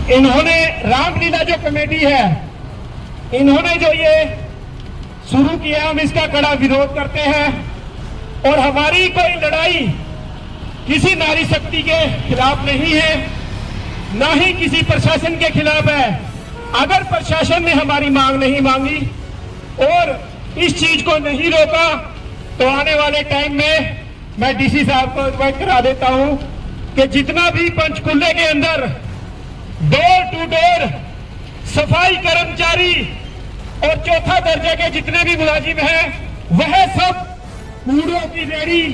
इन्होंने रामलीला जो कमेटी है, इन्होंने जो ये शुरू किया, हम इसका कड़ा विरोध करते हैं। और हमारी कोई लड़ाई किसी नारी शक्ति के खिलाफ नहीं है, ना ही किसी प्रशासन के खिलाफ है। अगर प्रशासन ने हमारी मांग नहीं मांगी और इस चीज को नहीं रोका तो आने वाले टाइम में मैं डीसी साहब को रिक्वेस्ट करा देता हूं कि जितना भी पंचकुले के अंदर डोर टू डोर सफाई कर्मचारी और चौथा दर्जे के जितने भी मुलाजिम हैं, वह सब कूड़ों की रेडी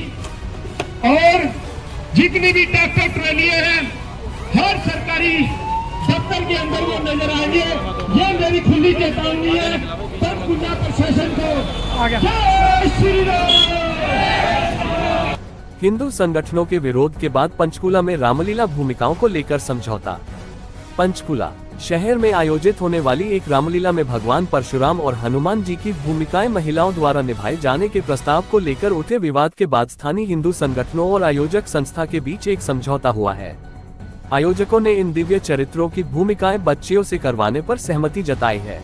और जितनी भी ट्रैक्टर ट्रॉलियां हैं, हर सरकारी दफ्तर के अंदर वो नजर आएंगे। ये मेरी खुली चेतावनी है पंचकुला प्रशासन को। जय श्री राम। हिंदू संगठनों के विरोध के बाद पंचकुला में रामलीला भूमिकाओं को लेकर समझौता। पंचकुला शहर में आयोजित होने वाली एक रामलीला में भगवान परशुराम और हनुमान जी की भूमिकाएं महिलाओं द्वारा निभाए जाने के प्रस्ताव को लेकर उठे विवाद के बाद स्थानीय हिंदू संगठनों और आयोजक संस्था के बीच एक समझौता हुआ है। आयोजकों ने इन दिव्य चरित्रों की भूमिकाएं बच्चियों से करवाने पर सहमति जताई है।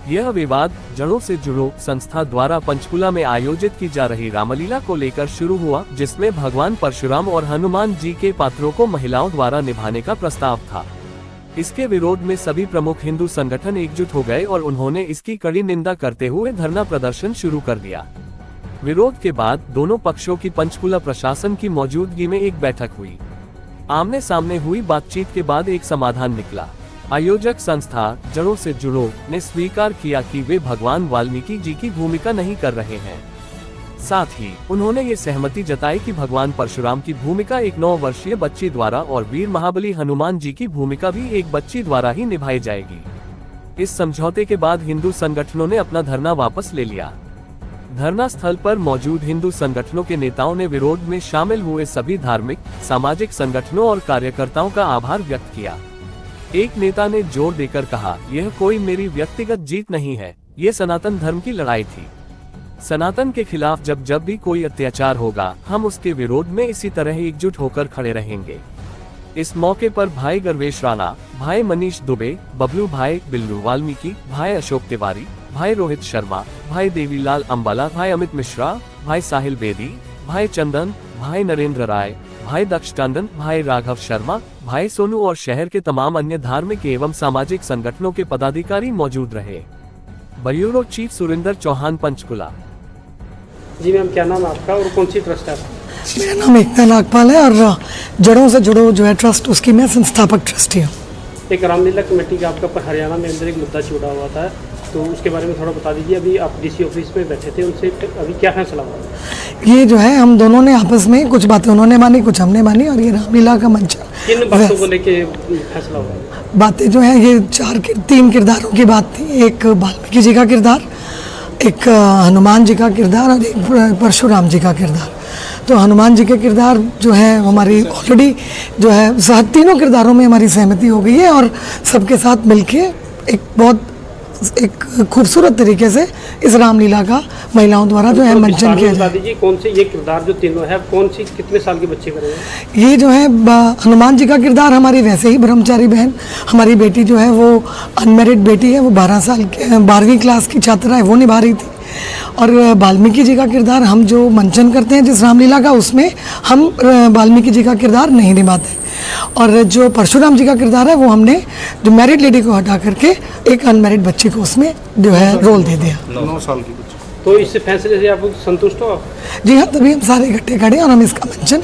यह विवाद जड़ों से जुड़ो संस्था द्वारा पंचकुला में आयोजित की जा रही रामलीला को लेकर शुरू हुआ, जिसमें भगवान परशुराम और हनुमान जी के पात्रों को महिलाओं द्वारा निभाने का प्रस्ताव था। इसके विरोध में सभी प्रमुख हिंदू संगठन एकजुट हो गए और उन्होंने इसकी कड़ी निंदा करते हुए धरना प्रदर्शन शुरू कर दिया। विरोध के बाद दोनों पक्षों की पंचकुला प्रशासन की मौजूदगी में एक बैठक हुई। आमने सामने हुई बातचीत के बाद एक समाधान निकला। आयोजक संस्था जड़ों से जुड़ो ने स्वीकार किया कि वे भगवान वाल्मीकि जी की भूमिका नहीं कर रहे हैं। साथ ही उन्होंने ये सहमति जताई कि भगवान परशुराम की भूमिका एक 9 वर्षीय बच्ची द्वारा और वीर महाबली हनुमान जी की भूमिका भी एक बच्ची द्वारा ही निभाई जाएगी। इस समझौते के बाद हिंदू संगठनों ने अपना धरना वापस ले लिया। धरना स्थल पर मौजूद हिंदू संगठनों के नेताओं ने विरोध में शामिल हुए सभी धार्मिक, सामाजिक संगठनों और कार्यकर्ताओं का आभार व्यक्त किया। एक नेता ने जोर देकर कहा, यह कोई मेरी व्यक्तिगत जीत नहीं है, ये सनातन धर्म की लड़ाई थी। सनातन के खिलाफ जब भी कोई अत्याचार होगा, हम उसके विरोध में इसी तरह एकजुट होकर खड़े रहेंगे। इस मौके पर भाई गर्वेश राणा, भाई मनीष दुबे, बबलू भाई बिल्लू वाल्मीकि, भाई अशोक तिवारी, भाई रोहित शर्मा, भाई देवीलाल अंबाला, भाई अमित मिश्रा, भाई साहिल बेदी, भाई चंदन, भाई नरेंद्र राय, भाई दक्ष टंडन, भाई राघव शर्मा, भाई सोनू और शहर के तमाम अन्य धार्मिक एवं सामाजिक संगठनों के पदाधिकारी मौजूद रहे। Bureau chief Surendra Chauhan, Panchkula. जी मैम, क्या नाम आपका और कौन सी ट्रस्ट है? मेरा नाम एकता नागपाल है और जड़ों से जुड़ो जो है ट्रस्ट, उसकी मैं संस्थापक ट्रस्टी हूँ। एक रामलीला कमेटी का आपका हरियाणा में अंदर एक मुद्दा छुड़ा हुआ था, तो उसके बारे में थोड़ा बता दीजिए। अभी आप डीसी ऑफिस में बैठे थे, उनसे अभी क्या फैसला हुआ? ये जो है हम दोनों ने आपस में कुछ बातें उन्होंने मानी, कुछ हमने मानी और ये रामलीला का मंच। किन बातों को लेके फैसला हुआ? बातें जो है ये 3 किरदारों की बात थी। एक वाल्मीकि जी का किरदार, एक हनुमान जी का किरदार और एक परशुराम जी का किरदार। तो हनुमान जी के किरदार जो है हमारी ऑलरेडी जो है तीनों किरदारों में हमारी सहमति हो गई है और सबके साथ मिलके एक खूबसूरत तरीके से इस रामलीला का महिलाओं द्वारा जो है मंचन किया जाए। दीजिए कौन से ये किरदार जो तीनों है, कौन सी कितने साल के बच्चे करेंगे? ये जो है हनुमान जी का किरदार हमारी वैसे ही ब्रह्मचारी बहन, हमारी बेटी जो है वो अनमेरिड बेटी है, वो 12वीं क्लास की छात्रा है, वो निभा रही थी। और वाल्मीकि जी का किरदार हम जो मंचन करते हैं जिस रामलीला का, उसमें हम वाल्मीकि जी का किरदार नहीं निभाते। और जो परशुराम जी का किरदार है वो हमने जो मैरिड लेडी को हटा करके एक अनमैरिड बच्ची को उसमें जो है रोल दे दिया। 9 साल की बच्ची। तो इस फैसले से आप संतुष्ट हो? जी हाँ, तभी हम सारे इकट्ठे खड़े और हम इसका मंचन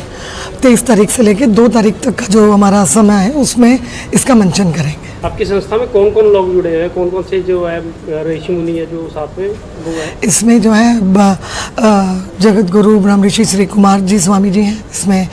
23 तारीख से लेकर 2 तारीख तक का जो हमारा समय है उसमें इसका मंचन करेंगे। आपकी संस्था में कौन कौन लोग जुड़े हैं, कौन कौन से जो है ऋषि मुनि है जो साथ में वो है? इसमें जो है जगत गुरु ब्रह्म ऋषि श्री कुमार जी स्वामी जी हैं, इसमें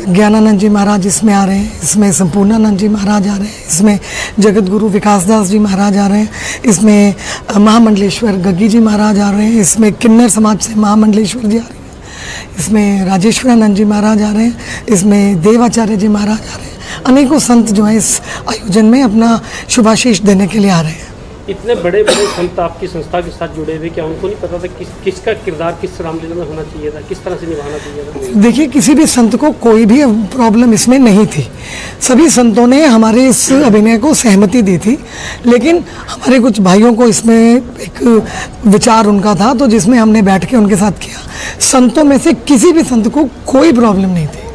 ज्ञानानंद जी महाराज इसमें आ रहे हैं, इसमें संपूर्णानंद जी महाराज आ रहे हैं, इसमें जगत गुरु विकास दास जी महाराज आ रहे हैं, इसमें महामंडलेश्वर गग्गी जी महाराज आ रहे हैं, इसमें किन्नर समाज से महामंडलेश्वर जी आ रहे हैं, इसमें राजेश्वरानंद जी महाराज आ रहे हैं, इसमें देवाचार्य जी महाराज आ रहे हैं। अनेकों संत जो है इस आयोजन में अपना शुभाशीष देने के लिए आ रहे हैं। इतने बड़े बड़े संत आपकी संस्था के साथ जुड़े हुए, क्या उनको नहीं पता था किसका किरदार किस रामलीला में होना चाहिए था, किस तरह से निभाना चाहिए था? देखिए, किसी भी संत को कोई भी प्रॉब्लम इसमें नहीं थी। सभी संतों ने हमारे इस अभिनय को सहमति दी थी, लेकिन हमारे कुछ भाइयों को इसमें एक विचार उनका था, तो जिसमें हमने बैठ के उनके साथ किया। संतों में से किसी भी संत को कोई प्रॉब्लम नहीं थी।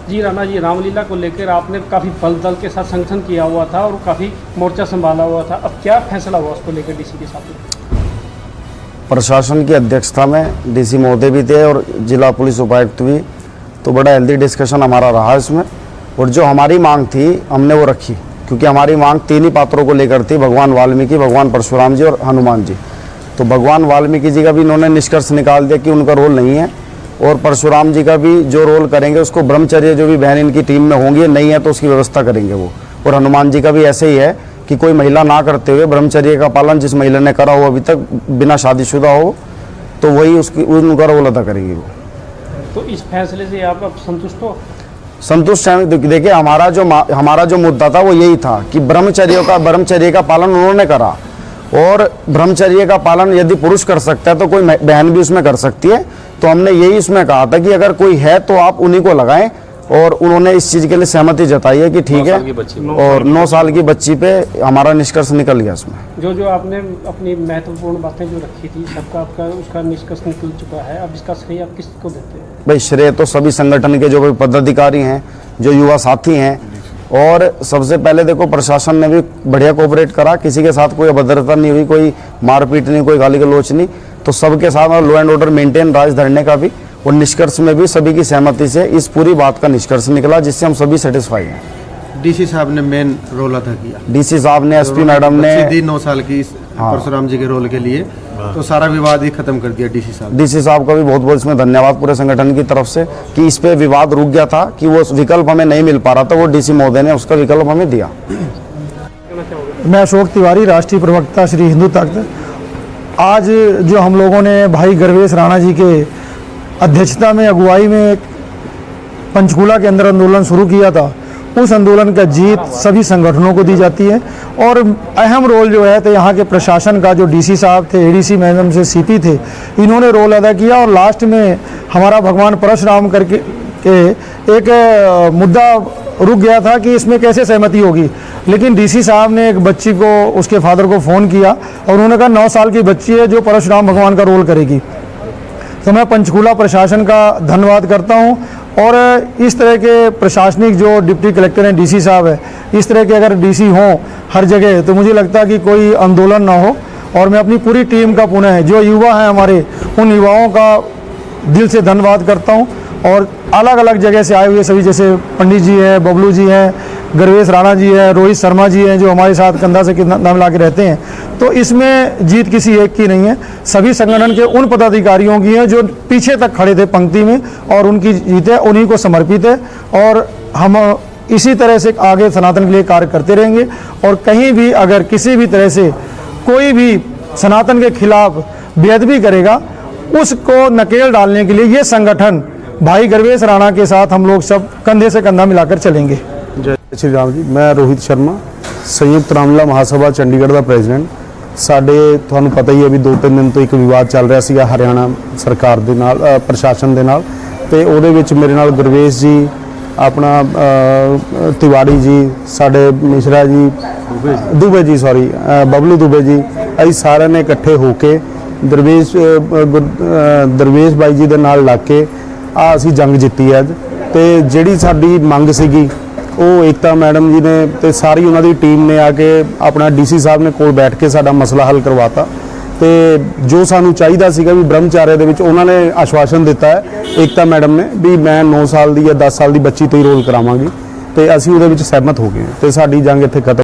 जी राणा जी, रामलीला को लेकर आपने काफ़ी बल दल के साथ संगठन किया हुआ था और काफ़ी मोर्चा संभाला हुआ था, अब क्या फैसला हुआ उसको लेकर डीसी के साथ? प्रशासन की अध्यक्षता में डीसी महोदय भी थे और जिला पुलिस उपायुक्त भी, तो बड़ा हेल्दी डिस्कशन हमारा रहा इसमें। और जो हमारी मांग थी हमने वो रखी, क्योंकि हमारी मांग 3 ही पात्रों को लेकर थी, भगवान वाल्मीकि, भगवान परशुराम जी और हनुमान जी। तो भगवान वाल्मीकि जी का भी इन्होंने निष्कर्ष निकाल दिया कि उनका रोल नहीं है, और परशुराम जी का भी जो रोल करेंगे उसको ब्रह्मचर्य जो भी बहन इनकी टीम में होंगी, नहीं है तो उसकी व्यवस्था करेंगे वो। और हनुमान जी का भी ऐसे ही है कि कोई महिला ना करते हुए ब्रह्मचर्य का पालन जिस महिला ने करा हो अभी तक बिना शादीशुदा हो, तो वही उनका रोल अदा करेंगे वो। तो इस फैसले से आप अब संतुष्ट हो? संतुष्ट हैं। देखिए, हमारा जो मुद्दा था वो यही था कि ब्रह्मचर्य का पालन उन्होंने करा, और ब्रह्मचर्य का पालन यदि पुरुष कर सकता है तो कोई बहन भी उसमें कर सकती है। तो हमने यही उसमें कहा था कि अगर कोई है तो आप उन्हीं को लगाएं, और उन्होंने इस चीज़ के लिए सहमति जताई है कि ठीक है। और 9 साल की बच्ची पे हमारा निष्कर्ष निकल गया इसमें। जो आपने अपनी महत्वपूर्ण बातें जो रखी थी, सबका आपका उसका निष्कर्ष निकल चुका है, अब इसका श्रेय आप किसको देते हैं? भाई, श्रेय तो सभी संगठन के जो भी पदाधिकारी हैं, जो युवा साथी हैं, और सबसे पहले देखो प्रशासन ने भी बढ़िया कोऑपरेट करा, किसी के साथ कोई अभद्रता नहीं हुई, कोई मारपीट नहीं, कोई गाली गलौच नहीं। तो सबके साथ लॉ एंड ऑर्डर मेंटेन राज धरने का भी, और निष्कर्ष में भी सभी की सहमति से इस पूरी बात का निष्कर्ष निकला, जिससे हम सभी सेटिस्फाई हैं। डीसी साहब ने मेन रोल अदा किया। डीसी साहब ने, एसपी मैडम ने दी 9 साल की परशुराम जी के रोल के लिए, तो सारा विवाद ही खत्म कर दिया डीसी साहब। डीसी साहब का भी बहुत बहुत इसमें धन्यवाद पूरे संगठन की तरफ से कि इस पे विवाद रुक गया था, कि वो विकल्प हमें नहीं मिल पा रहा था, वो डीसी महोदय ने उसका विकल्प हमें दिया। मैं अशोक तिवारी, राष्ट्रीय प्रवक्ता श्री हिंदू तख्त। आज जो हम लोगों ने भाई गर्वेश राणा जी के अध्यक्षता में, अगुवाई में पंचकूला के अंदर आंदोलन शुरू किया था, उस आंदोलन का जीत सभी संगठनों को दी जाती है। और अहम रोल जो है तो यहाँ के प्रशासन का, जो डीसी साहब थे, एडीसी मैडम से सीपी थे, इन्होंने रोल अदा किया। और लास्ट में हमारा भगवान परशुराम करके एक मुद्दा रुक गया था कि इसमें कैसे सहमति होगी, लेकिन डीसी साहब ने एक बच्ची को, उसके फादर को फ़ोन किया और उन्होंने कहा 9 साल की बच्ची है जो परशुराम भगवान का रोल करेगी। तो मैं पंचकूला प्रशासन का धन्यवाद करता हूं। और इस तरह के प्रशासनिक जो डिप्टी कलेक्टर हैं, डीसी साहब है, इस तरह के अगर डीसी हों हर जगह, तो मुझे लगता है कि कोई आंदोलन ना हो। और मैं अपनी पूरी टीम का पुनः, जो युवा हैं हमारे, उन युवाओं का दिल से धन्यवाद करता हूं। और अलग अलग जगह से आए हुए सभी, जैसे पंडित जी हैं, बबलू जी हैं, गर्वेश राणा जी हैं, रोहित शर्मा जी हैं, जो हमारे साथ कंधा से कंधा मिला के रहते हैं। तो इसमें जीत किसी एक की नहीं है, सभी संगठन के उन पदाधिकारियों की है जो पीछे तक खड़े थे पंक्ति में, और उनकी जीत है, उन्हीं को समर्पित है। और हम इसी तरह से आगे सनातन के लिए कार्य करते रहेंगे। और कहीं भी अगर किसी भी तरह से कोई भी सनातन के खिलाफ बेअदबी करेगा, उसको नकेल डालने के लिए ये संगठन भाई गर्वेश राणा के साथ हम लोग सब कंधे से कंधा मिलाकर चलेंगे। जय श्री राम जी। मैं रोहित शर्मा, संयुक्त रामलीला महासभा चंडीगढ़ का प्रेजिडेंट। ਸਾਡੇ ਤੁਹਾਨੂੰ ਪਤਾ ਹੀ ਹੈ ਵੀ 2-3 ਦਿਨ ਤੋਂ ਇੱਕ ਵਿਵਾਦ ਚੱਲ ਰਿਹਾ ਸੀਗਾ ਹਰਿਆਣਾ ਸਰਕਾਰ ਦੇ ਨਾਲ, ਪ੍ਰਸ਼ਾਸਨ ਦੇ ਨਾਲ, ਤੇ ਉਹਦੇ ਵਿੱਚ ਮੇਰੇ ਨਾਲ ਗੁਰਵੇਸ਼ ਜੀ, ਆਪਣਾ ਤਿਵਾੜੀ ਜੀ, ਸਾਡੇ ਮਿਸ਼ਰਾ ਜੀ, ਦੁਬੇ ਜੀ, ਸੌਰੀ ਬਬਲੂ ਦੁਬੇ ਜੀ, ਅਸੀਂ ਸਾਰਿਆਂ ਨੇ ਇਕੱਠੇ ਹੋ ਕੇ ਦਰਵੇਸ਼ ਬਾਈ ਜੀ ਦੇ ਨਾਲ ਲੱਗ ਕੇ ਆ ਅਸੀਂ ਜੰਗ ਜਿੱਤੀ ਹੈ। ਤੇ ਜਿਹੜੀ ਸਾਡੀ ਮੰਗ ਸੀਗੀ ਉਹ ਏਕਤਾ ਮੈਡਮ ਜੀ ਨੇ ਤੇ ਸਾਰੀ ਉਹਨਾਂ ਦੀ ਟੀਮ ਨੇ ਆ ਕੇ ਆਪਣਾ ਡੀਸੀ ਸਾਹਿਬ ਨੇ ਕੋਲ ਬੈਠ ਕੇ ਸਾਡਾ ਮਸਲਾ ਹੱਲ ਕਰਵਾਤਾ। ਤੇ ਜੋ ਸਾਨੂੰ ਚਾਹੀਦਾ ਸੀਗਾ ਵੀ ਬ੍ਰਹਮਚਾਰਿਆ ਦੇ ਵਿੱਚ ਉਹਨਾਂ ਨੇ ਆਸ਼ਵਾਸਨ ਦਿੱਤਾ ਹੈ, ਏਕਤਾ ਮੈਡਮ ਨੇ, ਵੀ ਮੈਂ 9 ਸਾਲ ਦੀ ਜਾਂ 10 ਸਾਲ ਦੀ ਬੱਚੀ ਤੋਂ ਹੀ ਰੋਲ ਕਰਾਵਾਂਗੀ, ਤੇ ਅਸੀਂ ਉਹਦੇ ਵਿੱਚ ਸਹਿਮਤ ਹੋ ਗਏ ਤੇ ਸਾਡੀ ਜੰਗ ਇੱਥੇ ਖਤਮ।